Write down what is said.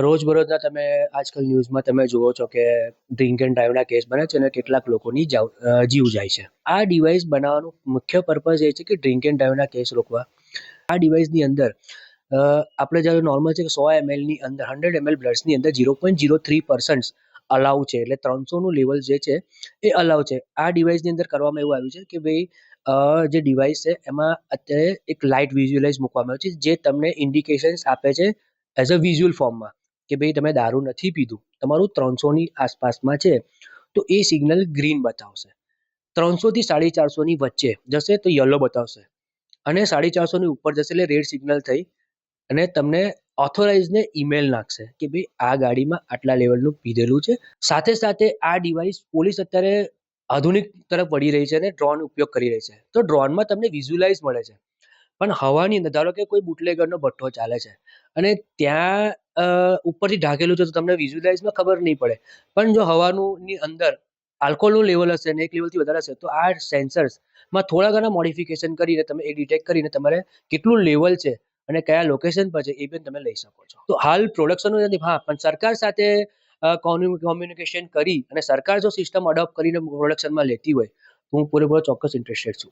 રોજબરોજના તમે આજકાલ ન્યૂઝમાં તમે જુઓ છો કે ડ્રિંક એન્ડ ડ્રાઈવના કેસ બને છે અને કેટલાક લોકોની જીવ જાય છે. આ ડિવાઇસ બનાવવાનું મુખ્ય પર્પઝ એ છે કે ડ્રિંક એન્ડ ડ્રાઈવના કેસ રોકવા. આ ડિવાઇસની અંદર આપણે જ્યારે નોર્મલ છે કે 100 ml ની અંદર 100 ml બ્લડ્સની અંદર 0.03% અલાઉ છે, એટલે 300નું લેવલ જે છે એ અલાઉ છે. આ ડિવાઇસની અંદર કરવામાં એવું આવ્યું છે કે ભાઈ જે ડિવાઇસ છે એમાં અત્યારે એક લાઇટ વિઝ્યુઅલાઇઝ મૂકવામાં આવ્યું છે, જે તમને ઇન્ડિકેશન્સ આપે છે એઝ અ વિઝ્યુઅલ ફોર્મમાં કે ભાઈ તમે દારૂ નથી પીધું, તમારું 300ની આસપાસમાં છે તો એ સિગ્નલ ગ્રીન બતાવશે. 300થી 450ની વચ્ચે જશે તો યલો બતાવશે અને 450ની ઉપર જશે એટલે રેડ સિગ્નલ થઈ અને તમને ઓથોરાઇઝને ઈમેલ નાખશે કે ભાઈ આ ગાડીમાં આટલા લેવલનું પીધેલું છે. સાથે સાથે આ ડિવાઇસ પોલીસ અત્યારે આધુનિક તરફ વળી રહી છે અને ડ્રોન ઉપયોગ કરી રહી છે. તો ડ્રોનમાં તમને વિઝ્યુલાઇઝ મળે છે, પણ હવાની અંદર ધારો કે કોઈ બુટલેગરનો ભઠ્ઠો ચાલે છે અને ત્યાં ઉપરથી ઢાંકેલું છે તો તમને વિઝ્યુલાઇઝમાં ખબર નહીં પડે, પણ જો હવાનુંની અંદર આલ્કોહોલનું લેવલ હશે અને એક લેવલથી વધારે હશે તો આ સેન્સર્સમાં થોડા ઘણા મોડિફિકેશન કરીને તમે એ ડિટેક્ટ કરીને તમારે કેટલું લેવલ છે અને કયા લોકેશન પર છે એ પણ તમે લઈ શકો છો. તો હાલ પ્રોડક્શનનું નથી, હા, પણ સરકાર સાથે કોમ્યુનિકેશન કરી અને સરકાર જો સિસ્ટમ અડોપ્ટ કરીને પ્રોડક્શનમાં લેતી હોય તો હું પૂરેપૂરો ચોક્કસ ઇન્ટરેસ્ટેડ છું.